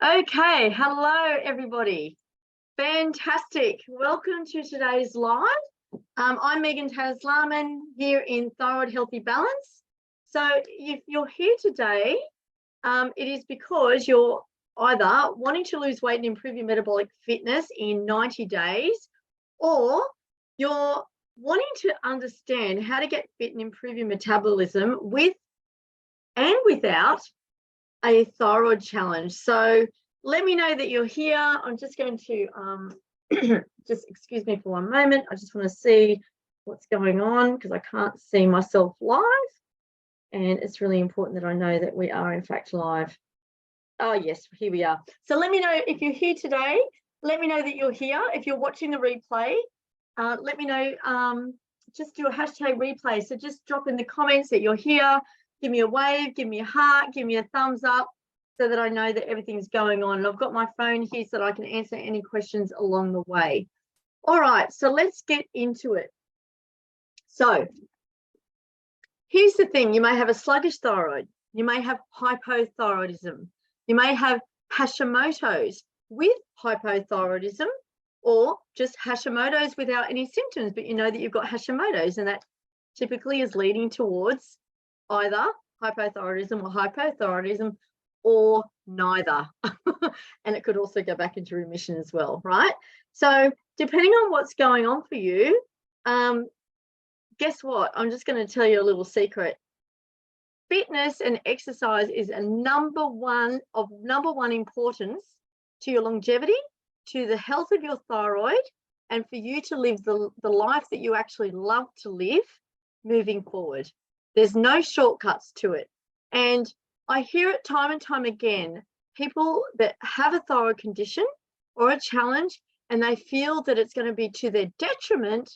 Okay, hello everybody. Fantastic. Welcome to today's live. I'm Megan Taslaman here in Thyroid Healthy Balance. So if you're here today, it is because you're either wanting to lose weight and improve your metabolic fitness in 90 days, or you're wanting to understand how to get fit and improve your metabolism with and without a thyroid challenge. So let me know that you're here. I'm just going to just excuse me for one moment. I just want to see what's going on because I can't see myself live, and it's really important that I know that we are in fact live. Oh yes, here we are. So let me know if you're here today. Let me know that you're here. If you're watching the replay, let me know. Just do a hashtag replay. So just drop in the comments that you're here. Give me a wave, give me a heart, give me a thumbs up so that I know that everything's going on. And I've got my phone here so that I can answer any questions along the way. All right, so let's get into it. So here's the thing. You may have a sluggish thyroid. You may have hypothyroidism. You may have Hashimoto's with hypothyroidism, or just Hashimoto's without any symptoms, but you know that you've got Hashimoto's, and that typically is leading towards either hypothyroidism or hypothyroidism, or neither. And it could also go back into remission as well, right? So depending on what's going on for you, guess what? I'm just going to tell you a little secret. Fitness and exercise is a number one importance to your longevity, to the health of your thyroid, and for you to live the life that you actually love to live moving forward. There's no shortcuts to it. And I hear it time and time again, people that have a thyroid condition or a challenge, and they feel that it's going to be to their detriment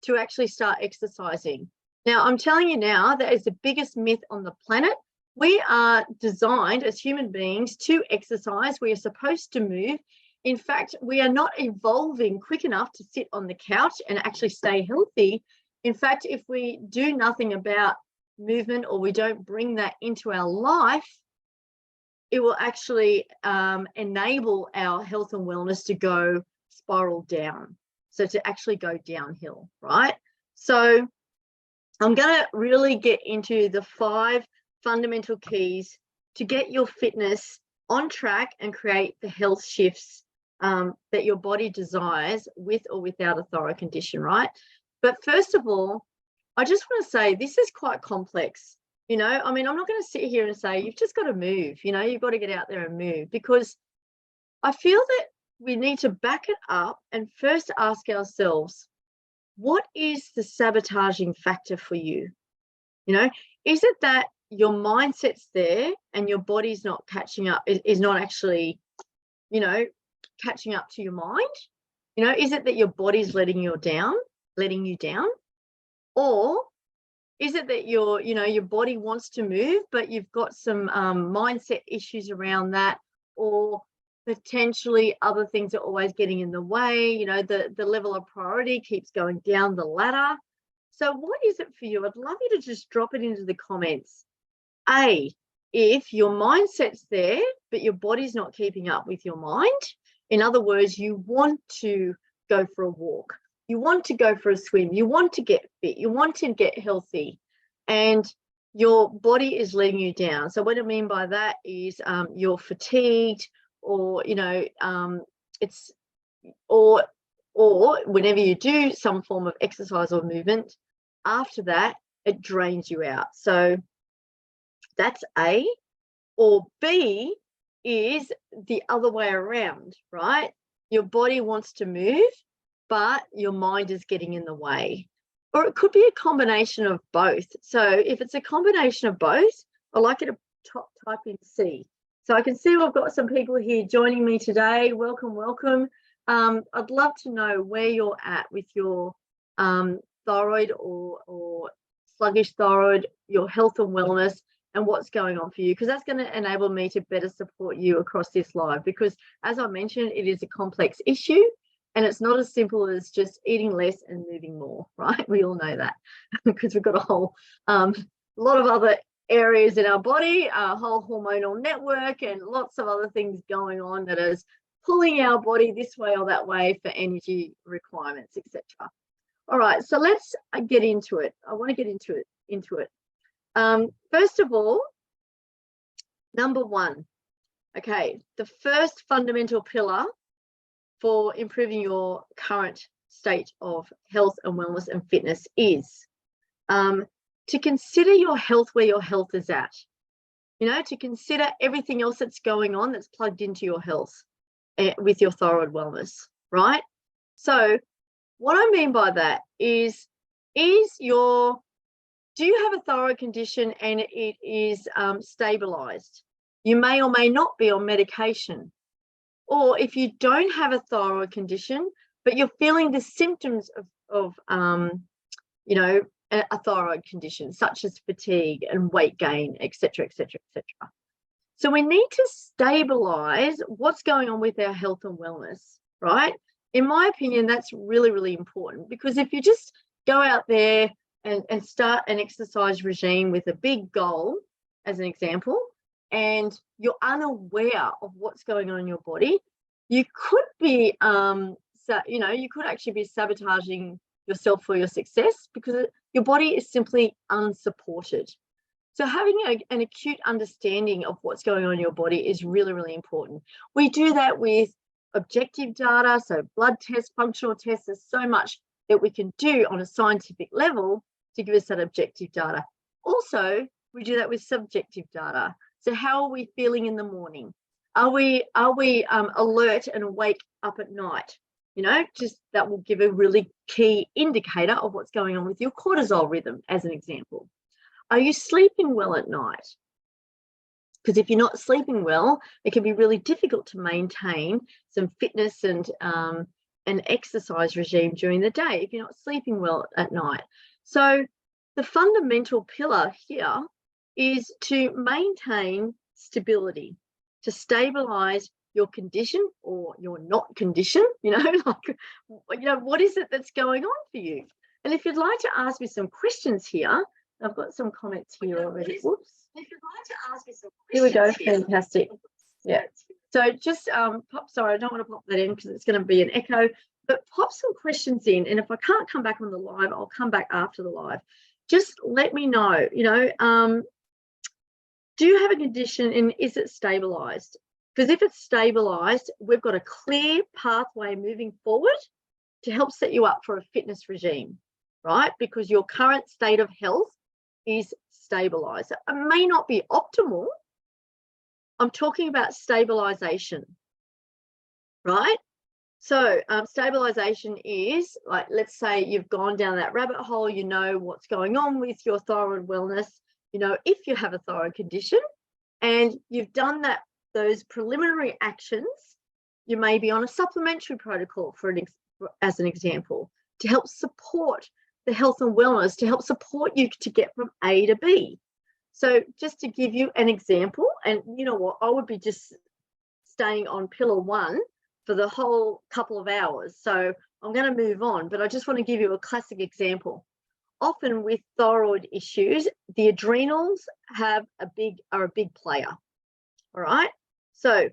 to actually start exercising. Now, I'm telling you now, that is the biggest myth on the planet. We are designed as human beings to exercise. We are supposed to move. In fact, we are not evolving quick enough to sit on the couch and actually stay healthy. In fact, if we do nothing about movement, or we don't bring that into our life, it will actually enable our health and wellness to go spiral down. So to actually go downhill, right? So I'm going to really get into the 5 fundamental keys to get your fitness on track and create the health shifts that your body desires with or without a thyroid condition, right? But first of all, I just want to say this is quite complex. You know, I mean, I'm not going to sit here and say you've just got to move, you know, you've got to get out there and move, because I feel that we need to back it up and first ask ourselves, what is the sabotaging factor for you? You know, is it that your mindset's there and your body's not catching up, is not actually, you know, catching up to your mind? You know, is it that your body's letting you down? Or is it that your body wants to move, but you've got some mindset issues around that, or potentially other things are always getting in the way? You know, the level of priority keeps going down the ladder. So what is it for you? I'd love you to just drop it into the comments. If your mindset's there, but your body's not keeping up with your mind. In other words, you want to go for a walk. You want to go for a swim, you want to get fit, you want to get healthy, and your body is letting you down. So what I mean by that is you're fatigued, or, you know, or whenever you do some form of exercise or movement, after that, it drains you out. So that's A. Or B is the other way around, right? Your body wants to move, but your mind is getting in the way. Or it could be a combination of both. So if it's a combination of both, I'd like you to type in C. So I can see we've got some people here joining me today. Welcome, welcome. I'd love to know where you're at with your thyroid or sluggish thyroid, your health and wellness, and what's going on for you, because that's going to enable me to better support you across this live. Because as I mentioned, it is a complex issue. And it's not as simple as just eating less and moving more, right? We all know that because we've got a whole lot of other areas in our body, our whole hormonal network, and lots of other things going on that is pulling our body this way or that way for energy requirements, etc. All right, so let's get into it. I want to get into it. First of all, number one, okay, the first fundamental pillar for improving your current state of health and wellness and fitness is to consider your health where your health is at. You know, to consider everything else that's going on that's plugged into your health with your thyroid wellness, right? So what I mean by that is do you have a thyroid condition and it is stabilized? You may or may not be on medication. Or if you don't have a thyroid condition, but you're feeling the symptoms of you know, a thyroid condition, such as fatigue and weight gain, etc., etc., etc. So we need to stabilize what's going on with our health and wellness, right? In my opinion, that's really, really important, because if you just go out there and start an exercise regime with a big goal, as an example, and you're unaware of what's going on in your body, you could be, you could actually be sabotaging yourself for your success, because your body is simply unsupported. So having an acute understanding of what's going on in your body is really, really important. We do that with objective data, so blood tests, functional tests. There's so much that we can do on a scientific level to give us that objective data. Also, we do that with subjective data. So how are we feeling in the morning? Are we alert and awake up at night? You know, just that will give a really key indicator of what's going on with your cortisol rhythm, as an example. Are you sleeping well at night? Because if you're not sleeping well, it can be really difficult to maintain some fitness and an exercise regime during the day if you're not sleeping well at night. So the fundamental pillar here is to maintain stability, to stabilize your condition or your not condition, what is it that's going on for you? And if you'd like to ask me some questions here, I've got some comments here already. Whoops. If you'd like to ask me some questions here we go. Fantastic. Yeah. So just sorry, I don't want to pop that in because it's going to be an echo, but pop some questions in. And if I can't come back on the live, I'll come back after the live. Just let me know, do you have a condition and is it stabilized? Because if it's stabilized, we've got a clear pathway moving forward to help set you up for a fitness regime, right? Because your current state of health is stabilized. It may not be optimal. I'm talking about stabilization, right? So stabilization is like, let's say you've gone down that rabbit hole, you know what's going on with your thyroid wellness, you know if you have a thyroid condition, and you've done those preliminary actions. You may be on a supplementary protocol as an example, to help support the health and wellness, to help support you to get from A to B. So just to give you an example, and you know what, I would be just staying on pillar one for the whole couple of hours. So I'm going to move on, but I just want to give you a classic example. Often with thyroid issues, the adrenals are a big player. All right. So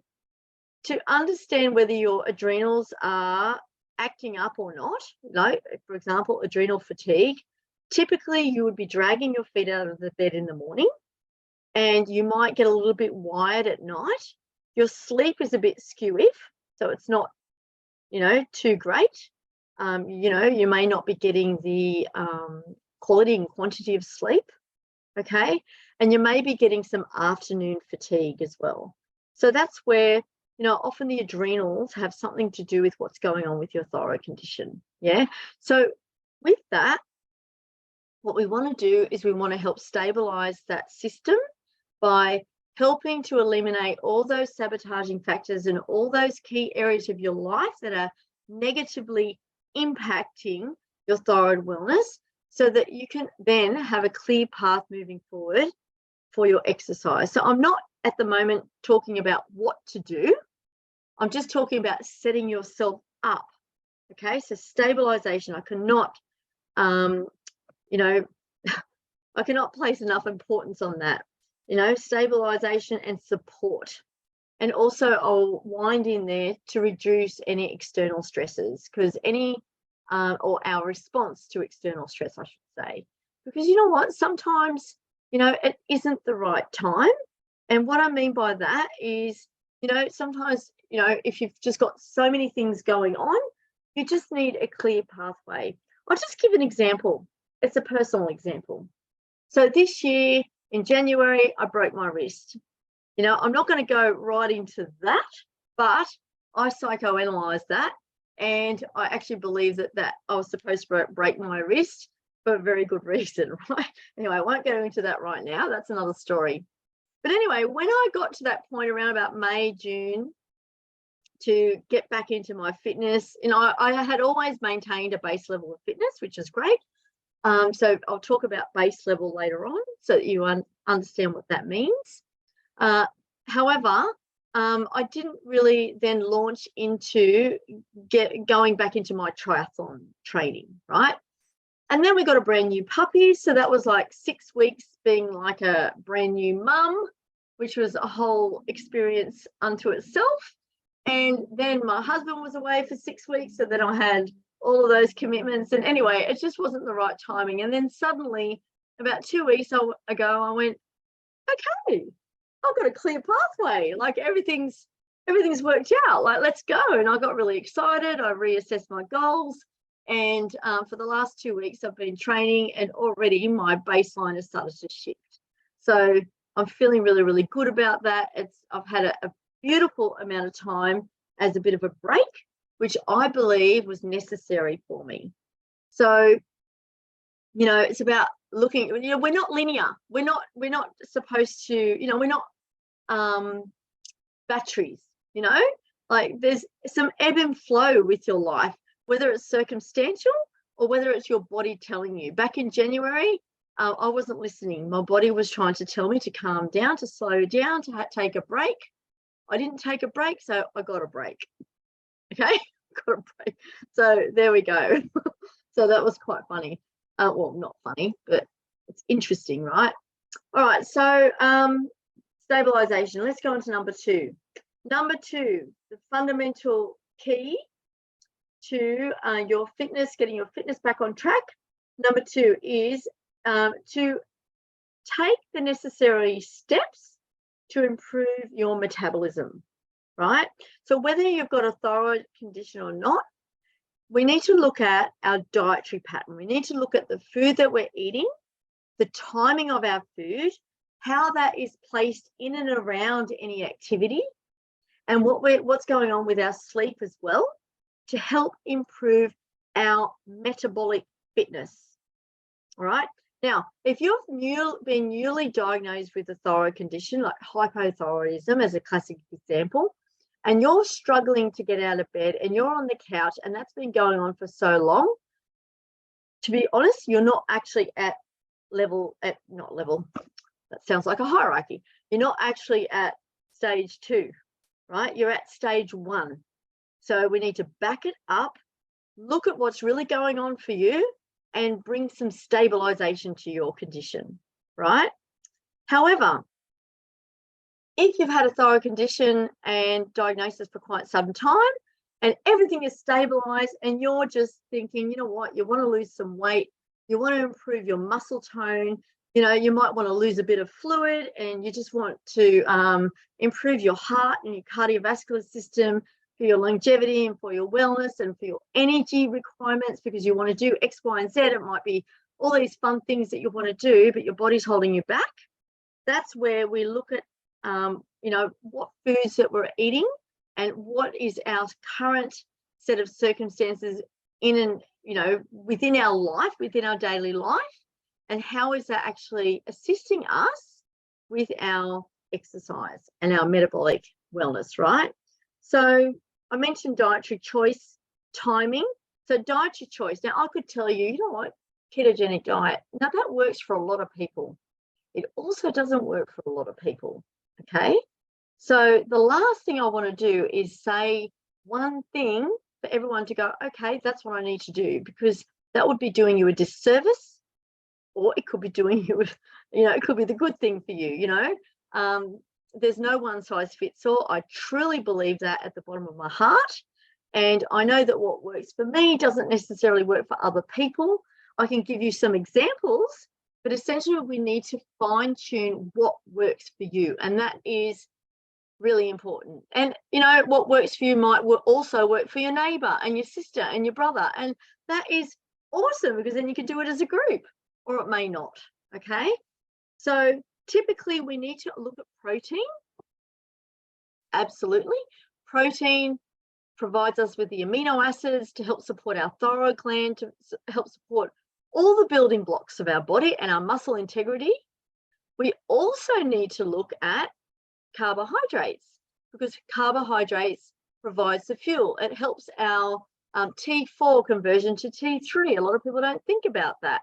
to understand whether your adrenals are acting up or not, for example, adrenal fatigue, typically you would be dragging your feet out of the bed in the morning, and you might get a little bit wired at night. Your sleep is a bit skew-if, so it's not, too great. You may not be getting the quality and quantity of sleep, okay? And you may be getting some afternoon fatigue as well. So that's where, often the adrenals have something to do with what's going on with your thyroid condition, yeah? So with that, what we want to do is we want to help stabilize that system by helping to eliminate all those sabotaging factors and all those key areas of your life that are negatively impacting your thyroid wellness, so that you can then have a clear path moving forward for your exercise. So I'm not at the moment talking about what to do. I'm just talking about setting yourself up. Okay, so stabilization. I cannot, I I cannot place enough importance on that, you know, stabilization and support. And also I'll wind in there to reduce any external stresses, because or our response to external stress, I should say, because you know what, sometimes, you know, it isn't the right time. And what I mean by that is, you know, sometimes, you know, if you've just got so many things going on, you just need a clear pathway. I'll just give an example. It's a personal example. So this year in January, I broke my wrist. You know, I'm not going to go right into that, but I psychoanalyzed that, and I actually believe that I was supposed to break my wrist for a very good reason, right? Anyway, I won't go into that right now. That's another story. But anyway, when I got to that point around about May, June, to get back into my fitness, you know, I had always maintained a base level of fitness, which is great. So I'll talk about base level later on so that you understand what that means. However, I didn't really then launch into going back into my triathlon training, right? And then we got a brand new puppy. So that was like 6 weeks being like a brand new mum, which was a whole experience unto itself. And then my husband was away for 6 weeks. So then I had all of those commitments. And anyway, it just wasn't the right timing. And then suddenly, about 2 weeks ago, I went, okay, I've got a clear pathway. Like everything's worked out. Like, let's go. And I got really excited. I reassessed my goals. And for the last 2 weeks, I've been training, and already my baseline has started to shift. So I'm feeling really, really good about that. I've had a beautiful amount of time as a bit of a break, which I believe was necessary for me. So, you know, it's about looking, you know, we're not linear. We're not supposed to, you know, we're not batteries, you know, like there's some ebb and flow with your life, whether it's circumstantial or whether it's your body telling you. Back in January, I wasn't listening. My body was trying to tell me to calm down, to slow down, to take a break. I didn't take a break, so I got a break. Okay, got a break. So there we go. So that was quite funny. Well, not funny, but it's interesting, right? All right, so stabilization. Let's go on to number 2. Number 2, the fundamental key to your fitness, getting your fitness back on track. Number 2 is to take the necessary steps to improve your metabolism, right? So whether you've got a thyroid condition or not, we need to look at our dietary pattern. We need to look at the food that we're eating, the timing of our food, how that is placed in and around any activity, and what's going on with our sleep as well, to help improve our metabolic fitness. All right. Now, if you've been newly diagnosed with a thyroid condition like hypothyroidism as a classic example, and you're struggling to get out of bed and you're on the couch and that's been going on for so long, to be honest, you're not actually that sounds like a hierarchy. You're not actually at stage 2, right? You're at stage 1. So we need to back it up, look at what's really going on for you, and bring some stabilization to your condition, right? However, if you've had a thyroid condition and diagnosis for quite some time and everything is stabilized and you're just thinking, you know what, you want to lose some weight, you want to improve your muscle tone, you know, you might want to lose a bit of fluid and you just want to improve your heart and your cardiovascular system for your longevity and for your wellness and for your energy requirements, because you want to do X, Y, and Z. It might be all these fun things that you want to do, but your body's holding you back. That's where we look at, you know, what foods that we're eating and what is our current set of circumstances within our life, within our daily life, and how is that actually assisting us with our exercise and our metabolic wellness, right? So I mentioned dietary choice, timing. So dietary choice. Now I could tell you, you know what, ketogenic diet. Now that works for a lot of people. It also doesn't work for a lot of people, okay? So the last thing I want to do is say one thing for everyone to go, okay, that's what I need to do, because that would be doing you a disservice or it could be doing it with, it could be the good thing for you, There's no one size fits all. I truly believe that at the bottom of my heart. And I know that what works for me doesn't necessarily work for other people. I can give you some examples, but essentially we need to fine tune what works for you. And that is really important. And, what works for you might also work for your neighbor and your sister and your brother. And that is awesome, because then you can do it as a group, or it may not. Okay. So typically we need to look at protein. Absolutely. Protein provides us with the amino acids to help support our thyroid gland, to help support all the building blocks of our body and our muscle integrity. We also need to look at carbohydrates, because carbohydrates provides the fuel. It helps our T4 conversion to T3. A lot of people don't think about that.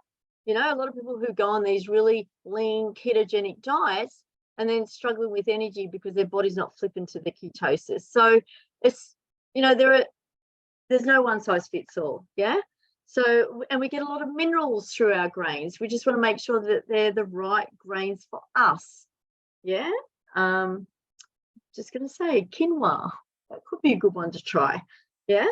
A lot of people who go on these really lean ketogenic diets and then struggling with energy because their body's not flipping to the ketosis. So it's, there's no one size fits all. Yeah. So, and we get a lot of minerals through our grains. We just want to make sure that they're the right grains for us. Yeah. Just going to say quinoa. That could be a good one to try. Yeah.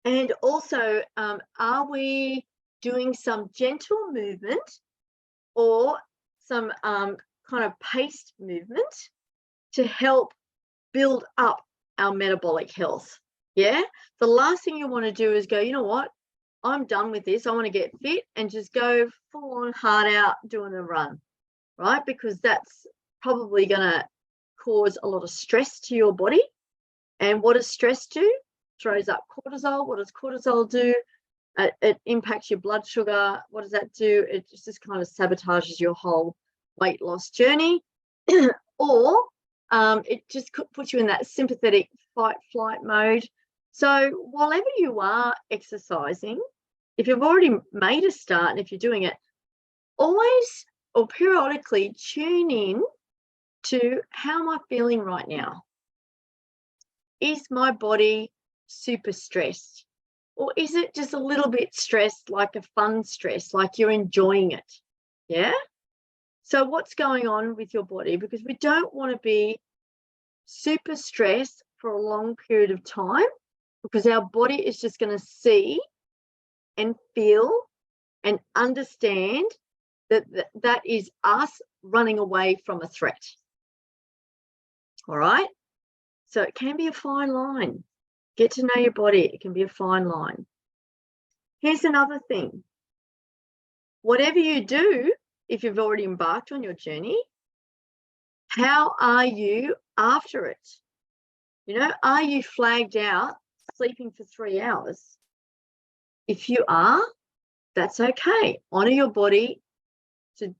And also, are we doing some gentle movement or some kind of paced movement to help build up our metabolic health? Yeah. The last thing you want to do is go, you know what? I'm done with this. I want to get fit and just go full on hard out doing a run, right? Because that's probably going to cause a lot of stress to your body. And what does stress do? Throws up cortisol. What does cortisol do? It impacts your blood sugar. What does that do? It just kind of sabotages your whole weight loss journey. Or it just puts you in that sympathetic fight-flight mode. So whenever you are exercising, if you've already made a start and if you're doing it, always or periodically tune in to, how am I feeling right now? Is my body super stressed? Or is it just a little bit stressed, like a fun stress, like you're enjoying it? Yeah? So what's going on with your body? Because we don't want to be super stressed for a long period of time, because our body is just going to see and feel and understand that is us running away from a threat. All right? So it can be a fine line. Get to know your body. It can be a fine line. Here's another thing. Whatever you do, if you've already embarked on your journey, how are you after it? Are you flagged out sleeping for 3 hours? If you are, that's okay. Honor your body to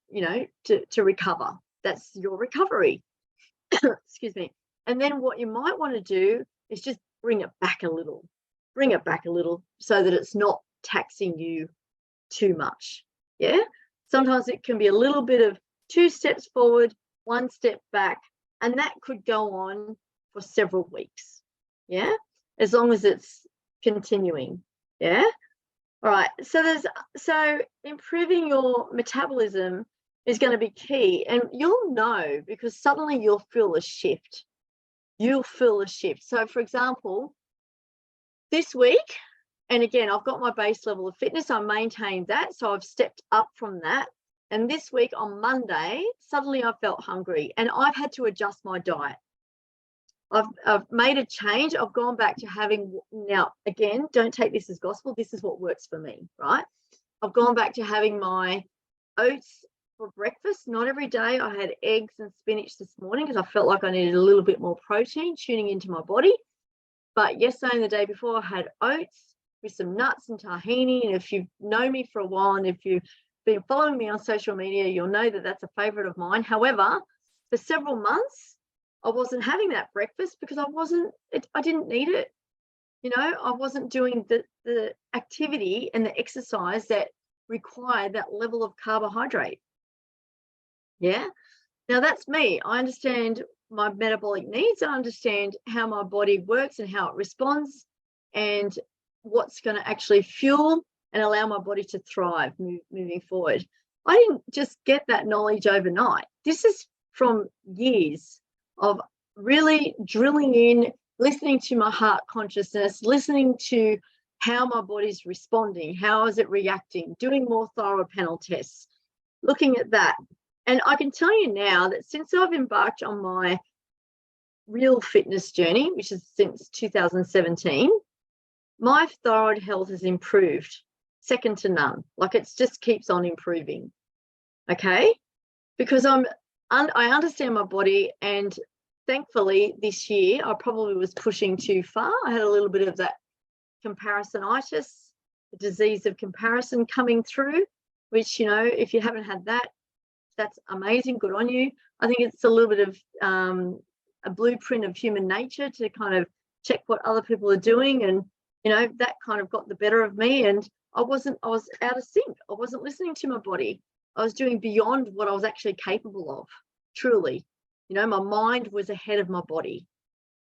recover. That's your recovery. Excuse me. And then what you might want to do is just bring it back a little so that it's not taxing you too much. Yeah. Sometimes it can be a little bit of 2 steps forward, 1 step back, and that could go on for several weeks. Yeah. As long as it's continuing. Yeah. All right. So improving your metabolism is going to be key, and you'll know because suddenly you'll feel a shift. So for example, this week, and again, I've got my base level of fitness. I maintained that. So I've stepped up from that. And this week on Monday, suddenly I felt hungry and I've had to adjust my diet. I've made a change. I've gone back to having, now again, don't take this as gospel. This is what works for me, right? I've gone back to having my oats for breakfast. Not every day. I had eggs and spinach this morning because I felt like I needed a little bit more protein tuning into my body. But yesterday and the day before, I had oats with some nuts and tahini. And if you know me for a while and if you've been following me on social media, you'll know that that's a favorite of mine. However, for several months, I wasn't having that breakfast because I didn't need it. I wasn't doing the activity and the exercise that required that level of carbohydrate. Yeah. Now that's me. I understand my metabolic needs. I understand how my body works and how it responds and what's going to actually fuel and allow my body to thrive moving forward. I didn't just get that knowledge overnight. This is from years of really drilling in, listening to my heart consciousness, listening to how my body's responding, how is it reacting, doing more thyroid panel tests, looking at that. And I can tell you now that since I've embarked on my real fitness journey, which is since 2017, my thyroid health has improved, second to none. Like, it just keeps on improving, okay? Because I understand my body, and thankfully this year I probably was pushing too far. I had a little bit of that comparisonitis, the disease of comparison coming through, which, you know, if you haven't had that, that's amazing, good on you. I think it's a little bit of a blueprint of human nature to kind of check what other people are doing, and, you know, that kind of got the better of me, and I was out of sync. I wasn't listening to my body. I was doing beyond what I was actually capable of, truly. You know, my mind was ahead of my body.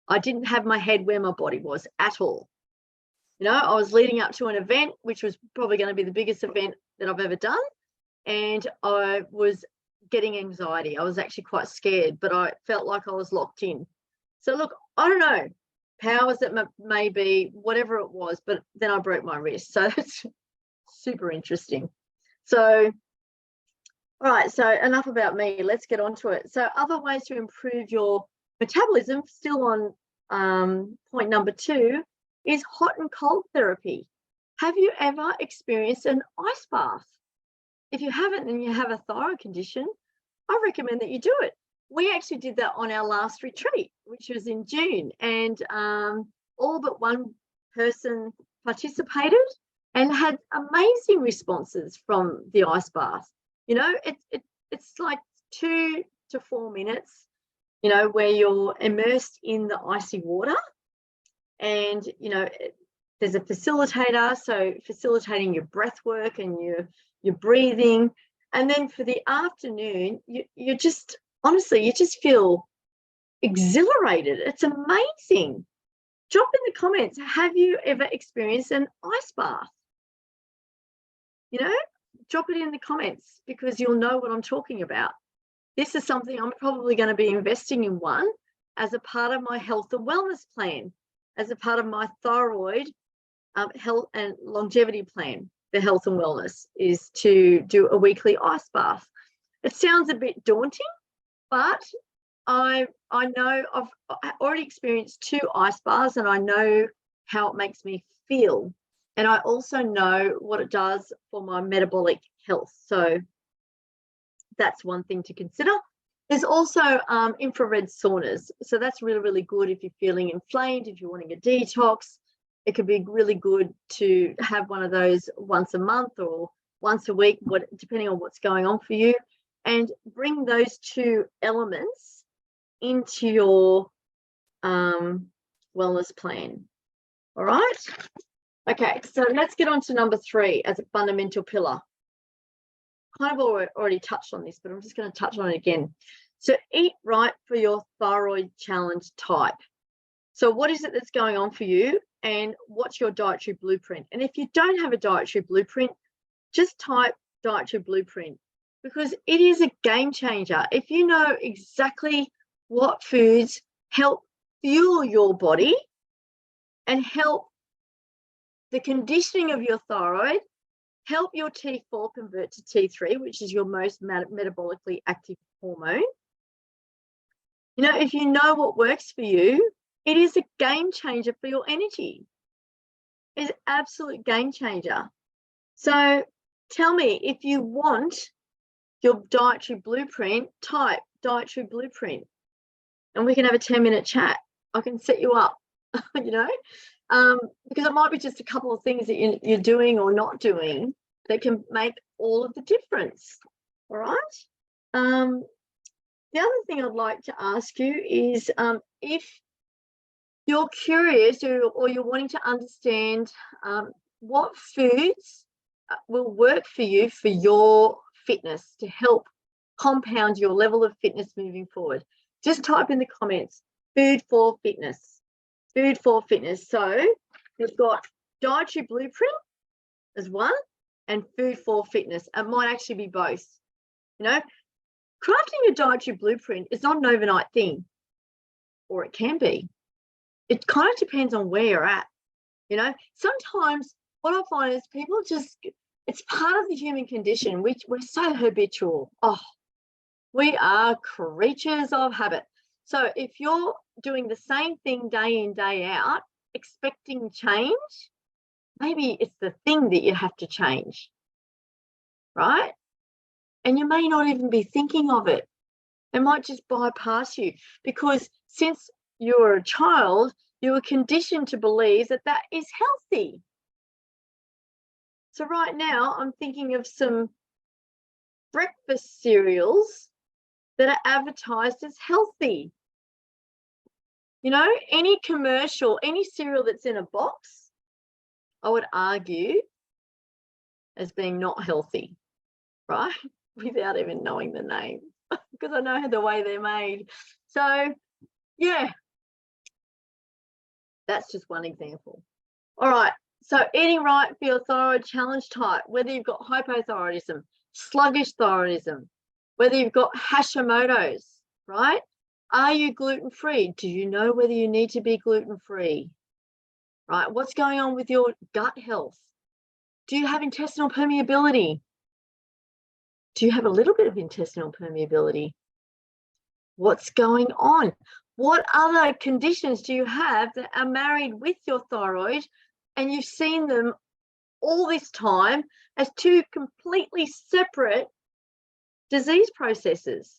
I didn't have my head where my body was at all. You know, I was leading up to an event, which was probably going to be the biggest event that I've ever done, and I was getting anxiety. I was actually quite scared, but I felt like I was locked in. So look, I don't know, powers that may be, whatever it was, but then I broke my wrist. So that's super interesting. So, all right, so enough about me. Let's get on to it. So other ways to improve your metabolism, still on point number 2, is hot and cold therapy. Have you ever experienced an ice bath? If you haven't and you have a thyroid condition, I recommend that you do it. We actually did that on our last retreat, which was in June, and all but one person participated and had amazing responses from the ice bath. You know, it's like 2 to 4 minutes, you know, where you're immersed in the icy water, and, you know, there's a facilitator, so facilitating your breath work and your breathing. And then for the afternoon, you just, honestly, you just feel exhilarated. It's amazing. Drop in the comments, have you ever experienced an ice bath? You know, drop it in the comments, because you'll know what I'm talking about. This is something I'm probably going to be investing in one as a part of my health and wellness plan, as a part of my thyroid health and longevity plan. The health and wellness is to do a weekly ice bath. It sounds a bit daunting, but I know I've already experienced 2 ice baths, and I know how it makes me feel. And I also know what it does for my metabolic health. So that's one thing to consider. There's also infrared saunas. So that's really, really good if you're feeling inflamed, if you're wanting a detox. It could be really good to have one of those once a month or once a week, depending on what's going on for you, and bring those 2 elements into your wellness plan. All right. Okay, so let's get on to number 3 as a fundamental pillar. Kind of already touched on this, but I'm just going to touch on it again. So eat right for your thyroid challenge type. So what is it that's going on for you, and what's your dietary blueprint? And if you don't have a dietary blueprint, just type dietary blueprint, because it is a game changer. If you know exactly what foods help fuel your body and help the conditioning of your thyroid, help your T4 convert to T3, which is your most metabolically active hormone. You know, if you know what works for you, it is a game changer for your energy. It's an absolute game changer. So tell me, if you want your dietary blueprint, type dietary blueprint, and we can have a 10-minute chat. I can set you up, you know, because it might be just a couple of things that you're doing or not doing that can make all of the difference. All right. The other thing I'd like to ask you is if you're curious or you're wanting to understand what foods will work for you for your fitness to help compound your level of fitness moving forward, just type in the comments, food for fitness, food for fitness. So we've got dietary blueprint, as one and food for fitness. It might actually be both. You know, crafting a dietary blueprint is not an overnight thing, or it can be. It kind of depends on where you're at. You know, sometimes what I find is people just, it's part of the human condition. We're so habitual. Oh, we are creatures of habit. So if you're doing the same thing day in, day out, expecting change, maybe it's the thing that you have to change, right? And you may not even be thinking of it. It might just bypass you, because since you were a child, you were conditioned to believe that that is healthy. So right now, I'm thinking of some breakfast cereals that are advertised as healthy. You know, any commercial, any cereal that's in a box, I would argue as being not healthy, right? Without even knowing the name, because I know the way they're made. So, yeah, that's just one example. All right, so eating right for your thyroid challenge type, whether you've got hypothyroidism, sluggish thyroidism, whether you've got Hashimoto's, right? Are you gluten-free? Do you know whether you need to be gluten-free? Right? What's going on with your gut health? Do you have intestinal permeability? Do you have a little bit of intestinal permeability? What's going on? What other conditions do you have that are married with your thyroid, and you've seen them all this time as two completely separate disease processes?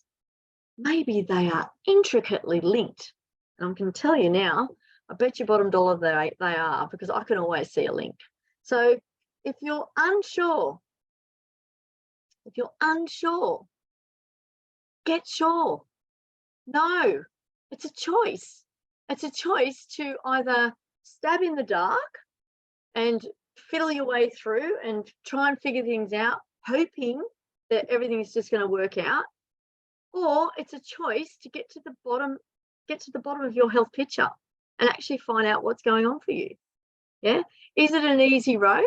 Maybe they are intricately linked. And I'm going to tell you now, I bet you bottom dollar they are, because I can always see a link. So if you're unsure, get sure. No, it's a choice. It's a choice to either stab in the dark and fiddle your way through and try and figure things out, hoping that everything's just going to work out, or it's a choice to get to the bottom of your health picture and actually find out what's going on for you. Yeah. Is it an easy road?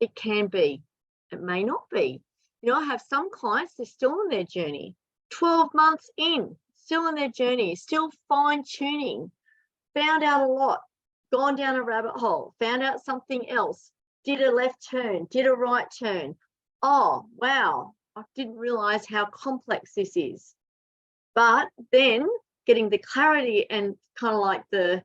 It can be. It may not be. You know, I have some clients, they're still on their journey, 12 months in, still on their journey, still fine-tuning, found out a lot, gone down a rabbit hole, found out something else, did a left turn, did a right turn. Oh, wow, I didn't realize how complex this is. But then getting the clarity and kind of like the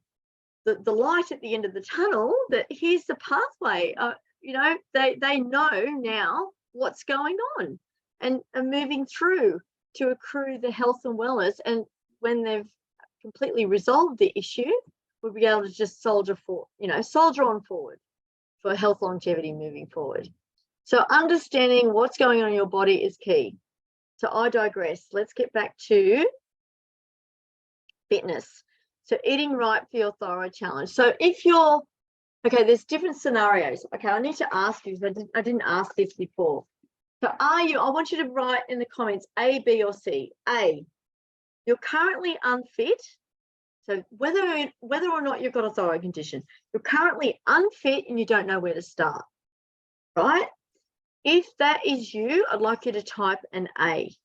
light at the end of the tunnel, that here's the pathway. You know, they know now what's going on and are moving through to accrue the health and wellness. And when they've completely resolved the issue, we'll be able to just soldier on forward for health longevity moving forward. So understanding what's going on in your body is key. So I digress. Let's get back to fitness. So eating right for your thyroid challenge. So if you're, okay, there's different scenarios. Okay, I need to ask you, because I didn't ask this before. So I want you to write in the comments A, B, or C. A, you're currently unfit. So whether or not you've got a thyroid condition, you're currently unfit and you don't know where to start, right? If that is you, I'd like you to type an A,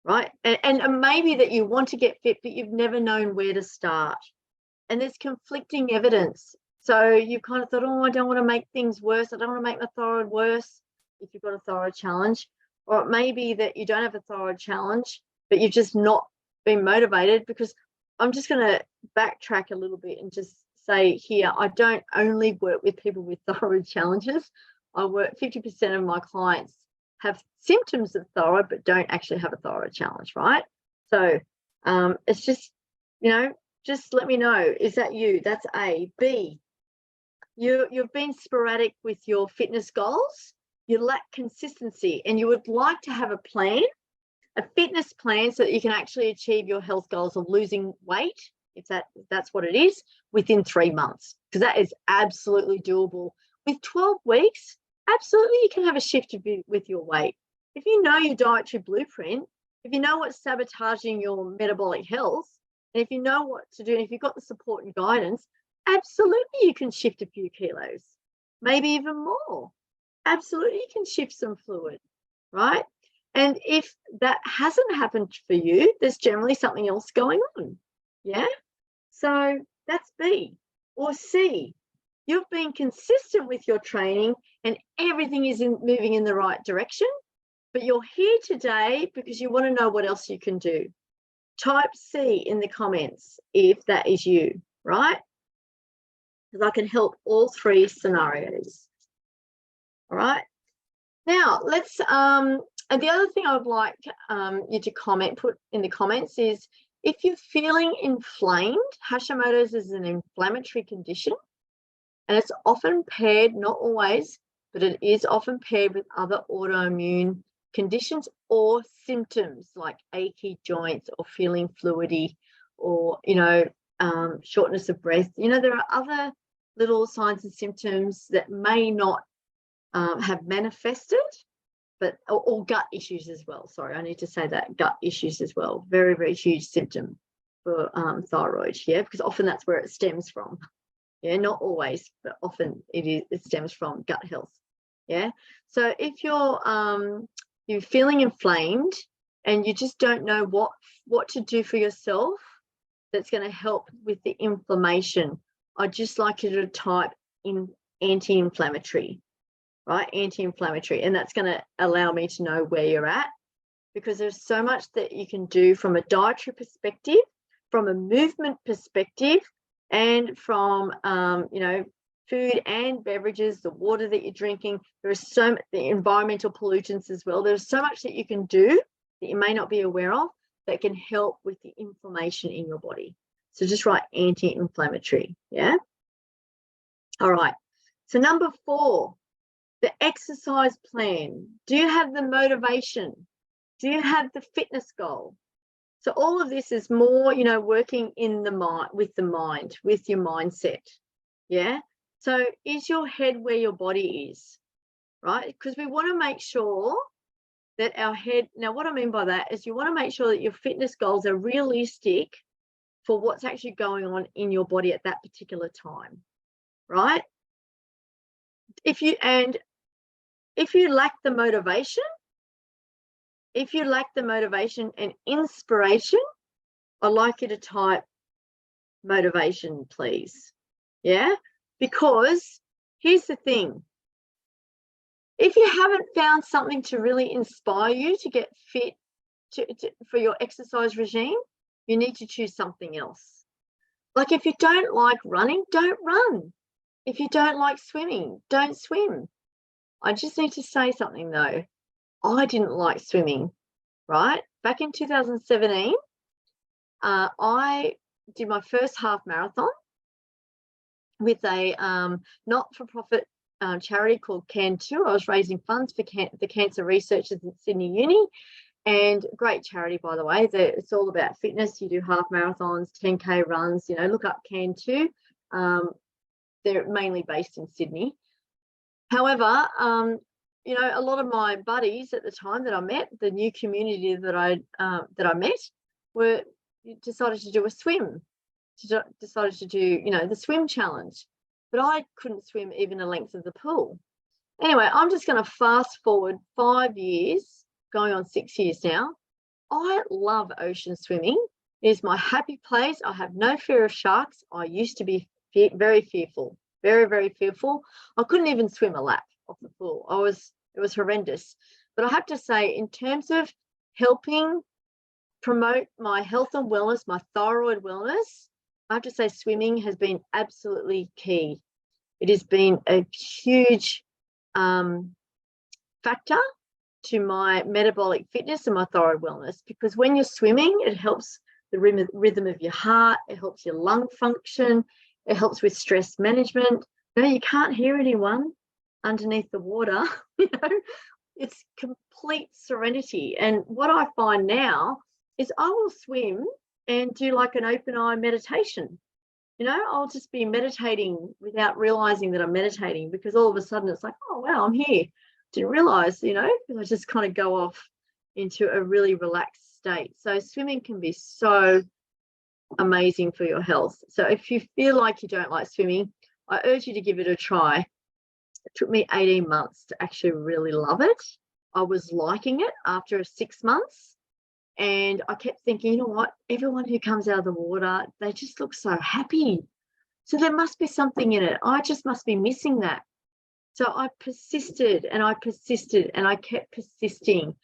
right? And maybe that you want to get fit, but you've never known where to start. And there's conflicting evidence. So you've kind of thought, oh, I don't want to make things worse. I don't want to make my thyroid worse if you've got a thyroid challenge. Or it may be that you don't have a thyroid challenge, but you've just not been motivated. Because I'm just going to backtrack a little bit and just say here, I don't only work with people with thyroid challenges. I work 50% of my clients have symptoms of thyroid, but don't actually have a thyroid challenge, right? So it's just, just let me know. Is that you? That's A. B, you've been sporadic with your fitness goals. You lack consistency, and you would like to have a plan, a fitness plan, so that you can actually achieve your health goals of losing weight, if that's what it is, within 3 months, because that is absolutely doable. With 12 weeks, absolutely you can have a shift with your weight. If you know your dietary blueprint, if you know what's sabotaging your metabolic health, and if you know what to do, and if you've got the support and guidance, absolutely you can shift a few kilos, maybe even more. absolutely you can shift some fluid, right? And if that hasn't happened for you, there's generally something else going on. Yeah. So that's B. Or C, you've been consistent with your training and everything is moving in the right direction, but you're here today because you want to know what else you can do. Type C in the comments if that is you, right? Because I can help all three scenarios. All right. Now let's and the other thing I would like you to put in the comments is if you're feeling inflamed. Hashimoto's is an inflammatory condition, and it's often paired, not always, but it is often paired with other autoimmune conditions or symptoms like achy joints or feeling fluidy or, shortness of breath. There are other little signs and symptoms that may not have manifested, but or gut issues as well. Sorry, I need to say that, gut issues as well. Very, very huge symptom for thyroid, yeah, because often that's where it stems from. Yeah, not always, but often it stems from gut health. Yeah. So if you're feeling inflamed and you just don't know what to do for yourself that's going to help with the inflammation, I'd just like you to type in anti-inflammatory, right? Anti-inflammatory, and that's going to allow me to know where you're at, because there's so much that you can do from a dietary perspective, from a movement perspective, and from food and beverages, the water that you're drinking. There is so much, the environmental pollutants as well. There's so much that you can do that you may not be aware of that can help with the inflammation in your body. So just write anti-inflammatory. Yeah. All right. So number 4, the exercise plan. Do you have the motivation? Do you have the fitness goal? So all of this is more, working in the mind, with your mindset. Yeah. So is your head where your body is, right? Because we want to make sure that our head, now what I mean by that is you want to make sure that your fitness goals are realistic for what's actually going on in your body at that particular time, right? If you lack the motivation, and inspiration, I'd like you to type motivation, please. Yeah, because here's the thing. If you haven't found something to really inspire you to get fit for your exercise regime, you need to choose something else. Like if you don't like running, don't run. If you don't like swimming, don't swim. I just need to say something though. I didn't like swimming, right? Back in 2017, I did my first half marathon with a not-for-profit charity called Can2. I was raising funds for the cancer researchers at Sydney Uni, and great charity, by the way. It's all about fitness. You do half marathons, 10K runs, look up Can2. They're mainly based in Sydney. However, a lot of my buddies at the time that I met, the new community that I met, decided to do a swim. Decided to do, the swim challenge, but I couldn't swim even the length of the pool. Anyway, I'm just going to fast forward 5 years, going on 6 years now. I love ocean swimming. It is my happy place. I have no fear of sharks. I used to be very fearful, very, very fearful. I couldn't even swim a lap of the pool. It was horrendous. But I have to say, in terms of helping promote my health and wellness, my thyroid wellness, I have to say swimming has been absolutely key. It has been a huge factor to my metabolic fitness and my thyroid wellness, because when you're swimming, it helps the rhythm of your heart, it helps your lung function, it helps with stress management. You can't hear anyone underneath the water. It's complete serenity. And what I find now is I will swim and do like an open eye meditation. I'll just be meditating without realizing that I'm meditating, because all of a sudden it's like, oh wow, I'm here. Didn't realize, because I just kind of go off into a really relaxed state. So swimming can be so amazing for your health. So if you feel like you don't like swimming, I urge you to give it a try. It took me 18 months to actually really love it. I was liking it after 6 months. And I kept thinking, you know what? Everyone who comes out of the water, they just look so happy. So there must be something in it. I just must be missing that. So I persisted and I persisted and I kept persisting.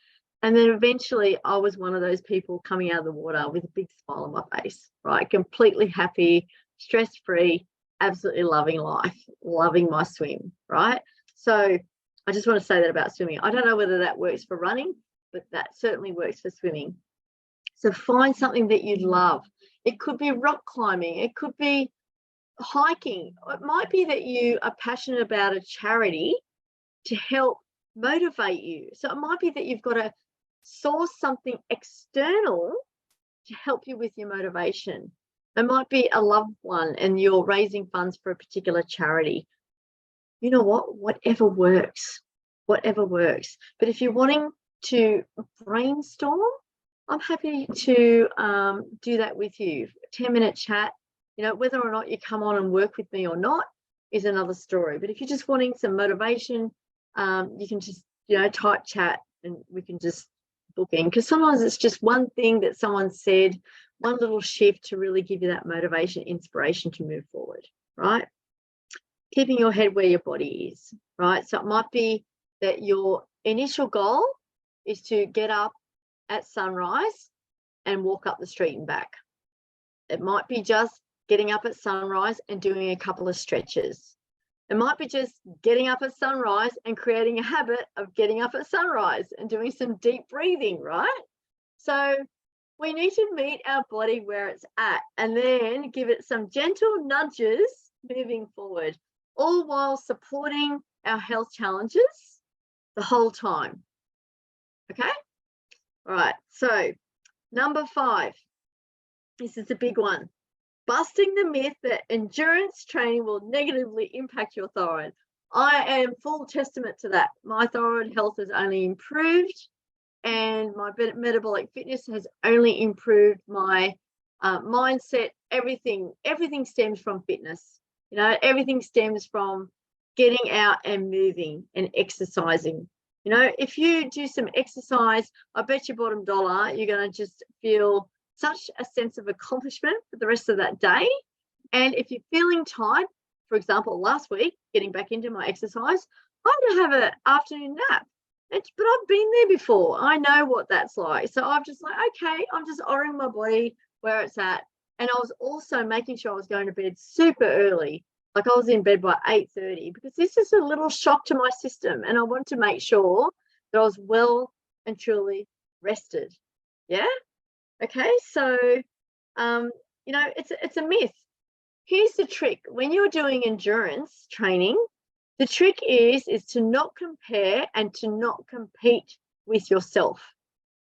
And then eventually I was one of those people coming out of the water with a big smile on my face, right? Completely happy, stress-free, absolutely loving life, loving my swim, right? So I just want to say that about swimming. I don't know whether that works for running, but that certainly works for swimming. So find something that you love. It could be rock climbing. It could be hiking. It might be that you are passionate about a charity to help motivate you. So it might be that you've got to source something external to help you with your motivation. It might be a loved one and you're raising funds for a particular charity. You know what? Whatever works. Whatever works. But if you're wanting to brainstorm, I'm happy to do that with you. 10-minute chat. You know, whether or not you come on and work with me or not is another story. But if you're just wanting some motivation, you can just, type chat and we can just book in. Because sometimes it's just one thing that someone said, one little shift to really give you that motivation, inspiration to move forward, right? Keeping your head where your body is, right? So it might be that your initial goal is to get up at sunrise and walk up the street and back. It might be just getting up at sunrise and doing a couple of stretches. It might be just getting up at sunrise and creating a habit of getting up at sunrise and doing some deep breathing, right? So we need to meet our body where it's at and then give it some gentle nudges moving forward, all while supporting our health challenges the whole time. Okay? All right. So number 5, this is a big one. Busting the myth that endurance training will negatively impact your thyroid. I am full testament to that. My thyroid health has only improved and my metabolic fitness has only improved. My mindset, everything stems from fitness. Everything stems from getting out and moving and exercising. If you do some exercise, I bet you bottom dollar, you're going to just feel such a sense of accomplishment for the rest of that day. And if you're feeling tired, for example, last week, getting back into my exercise, I had to have an afternoon nap. But I've been there before. I know what that's like. So I'm just like, okay, I'm just ordering my body where it's at. And I was also making sure I was going to bed super early. Like I was in bed by 8:30 because this is a little shock to my system. And I want to make sure that I was well and truly rested. Yeah? Okay, so, it's a myth. Here's the trick. When you're doing endurance training, the trick is to not compare and to not compete with yourself.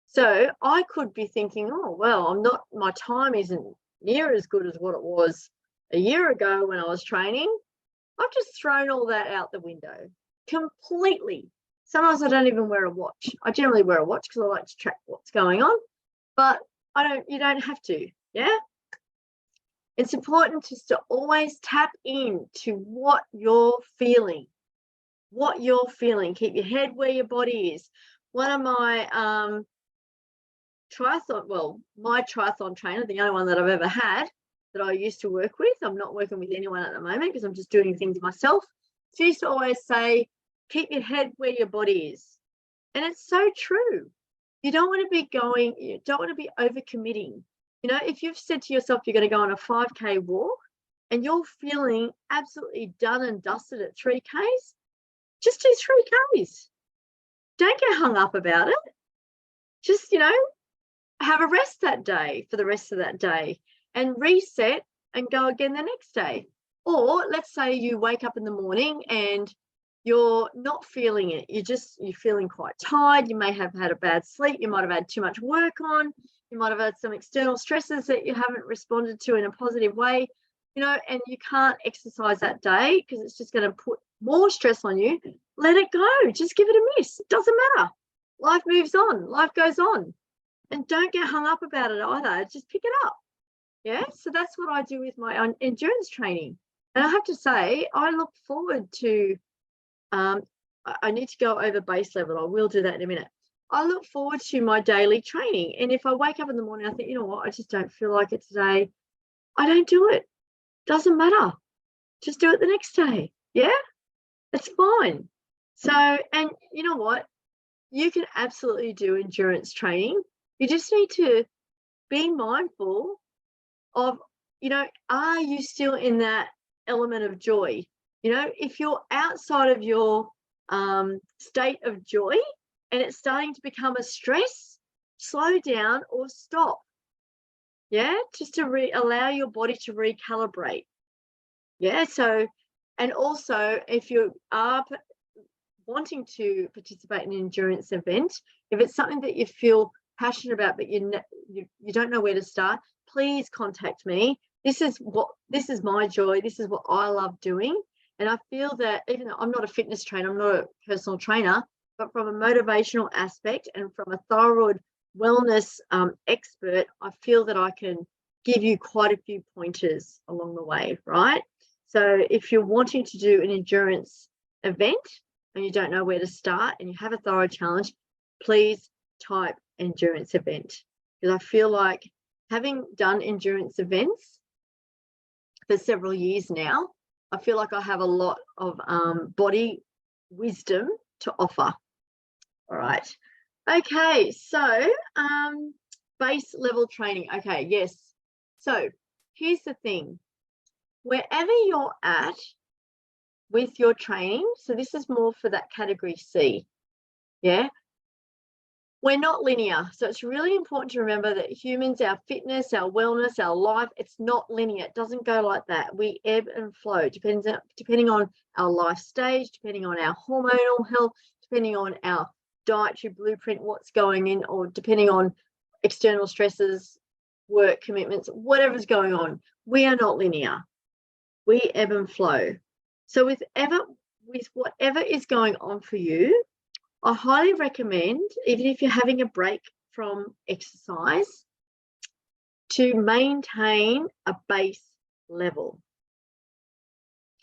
So I could be thinking, oh, well, my time isn't near as good as what it was a year ago when I was training. I've just thrown all that out the window completely. Sometimes I don't even wear a watch. I generally wear a watch because I like to track what's going on, but you don't have to, yeah? It's important just to always tap into what you're feeling. Keep your head where your body is. One of my my triathlon trainer, the only one that I've ever had that I used to work with, I'm not working with anyone at the moment because I'm just doing things myself. She used to always say, keep your head where your body is. And it's so true. You don't want to be overcommitting. If you've said to yourself you're going to go on a 5K walk and you're feeling absolutely done and dusted at 3Ks, just do 3Ks. Don't get hung up about it. Just, have a rest that day for the rest of that day and reset and go again the next day. Or let's say you wake up in the morning and you're not feeling it. You're feeling quite tired. You may have had a bad sleep. You might have had too much work on. You might have had some external stresses that you haven't responded to in a positive way, and you can't exercise that day because it's just going to put more stress on you. Let it go. Just give it a miss. It doesn't matter. Life moves on. Life goes on. And don't get hung up about it either. Just pick it up. Yeah. So that's what I do with my endurance training. And I have to say, I look forward to I need to go over base level. I will do that in a minute. I look forward to my daily training. And if I wake up in the morning, I think, you know what, I just don't feel like it today, I don't do it. Doesn't matter. Just do it the next day. Yeah, it's fine. So, and you know what? You can absolutely do endurance training. You just need to be mindful of, you know, are you still in that element of joy? You know, if you're outside of your state of joy and it's starting to become a stress, slow down or stop. Yeah, just to allow your body to recalibrate. Yeah, so, and also if you are wanting to participate in an endurance event, if it's something that you feel passionate about but you don't know where to start, please contact me. This is my joy. This is what I love doing. And I feel that even though I'm not a fitness trainer, I'm not a personal trainer, but from a motivational aspect and from a thyroid wellness expert, I feel that I can give you quite a few pointers along the way, right? So if you're wanting to do an endurance event and you don't know where to start and you have a thyroid challenge, please type endurance event, because I feel like, having done endurance events for several years now, I feel like I have a lot of body wisdom to offer. All right. Okay, so base level training. Okay, yes. So here's the thing. Wherever you're at with your training, so this is more for that category C, yeah, we're not linear. So it's really important to remember that humans, our fitness, our wellness, our life, it's not linear. It doesn't go like that. We ebb and flow, depending on our life stage, depending on our hormonal health, depending on our dietary blueprint, what's going in, or depending on external stresses, work commitments, whatever's going on. We are not linear. We ebb and flow. So with whatever is going on for you, I highly recommend, even if you're having a break from exercise, to maintain a base level.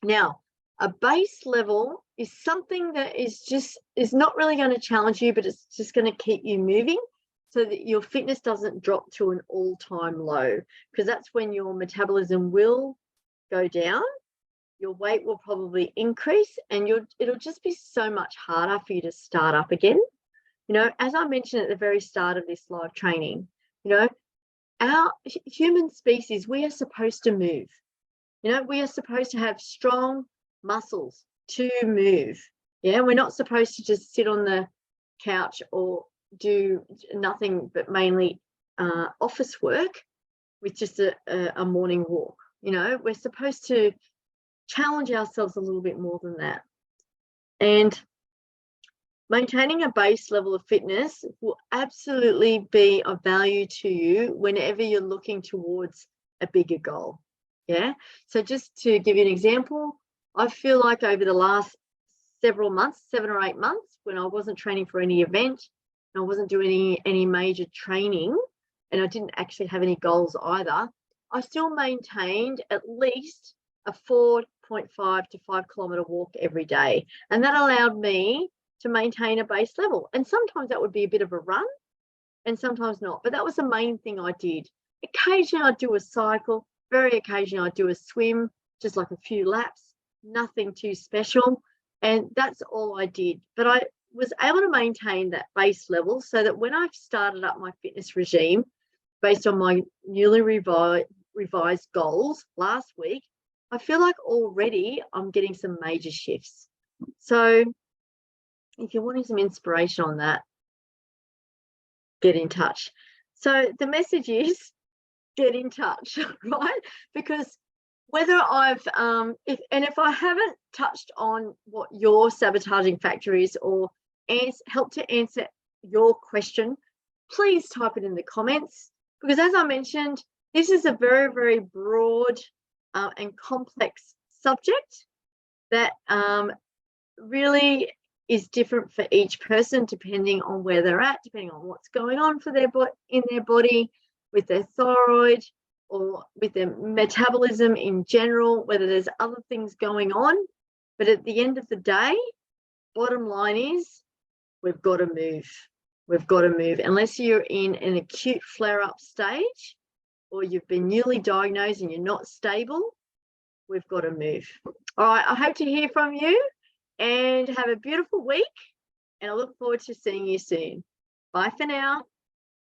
Now, a base level is something that is not really going to challenge you, but it's just going to keep you moving so that your fitness doesn't drop to an all-time low, because that's when your metabolism will go down, your weight will probably increase, and it'll just be so much harder for you to start up again. You know, as I mentioned at the very start of this live training, you know, our human species, we are supposed to move. You know, we are supposed to have strong muscles to move. Yeah, we're not supposed to just sit on the couch or do nothing but mainly office work with just a morning walk. You know, we're supposed to challenge ourselves a little bit more than that. And maintaining a base level of fitness will absolutely be of value to you whenever you're looking towards a bigger goal. Yeah. So just to give you an example, I feel like over the last several months, 7 or 8 months, when I wasn't training for any event, and I wasn't doing any major training, and I didn't actually have any goals either, I still maintained at least a 4.5 to 5 kilometre walk every day. And that allowed me to maintain a base level. And sometimes that would be a bit of a run and sometimes not. But that was the main thing I did. Occasionally I'd do a cycle, very occasionally I'd do a swim, just like a few laps, nothing too special. And that's all I did. But I was able to maintain that base level so that when I started up my fitness regime based on my newly revised goals last week, I feel like already I'm getting some major shifts. So if you're wanting some inspiration on that, get in touch. So the message is get in touch, right? Because whether I've, if I haven't touched on what your sabotaging factor is or help to answer your question, please type it in the comments. Because as I mentioned, this is a very, very broad and complex subject that really is different for each person depending on where they're at, depending on what's going on for in their body, with their thyroid or with their metabolism in general, whether there's other things going on. But at the end of the day, bottom line is we've got to move. We've got to move. Unless you're in an acute flare-up stage or you've been newly diagnosed and you're not stable, we've got to move. All right, I hope to hear from you and have a beautiful week, and I look forward to seeing you soon. Bye for now.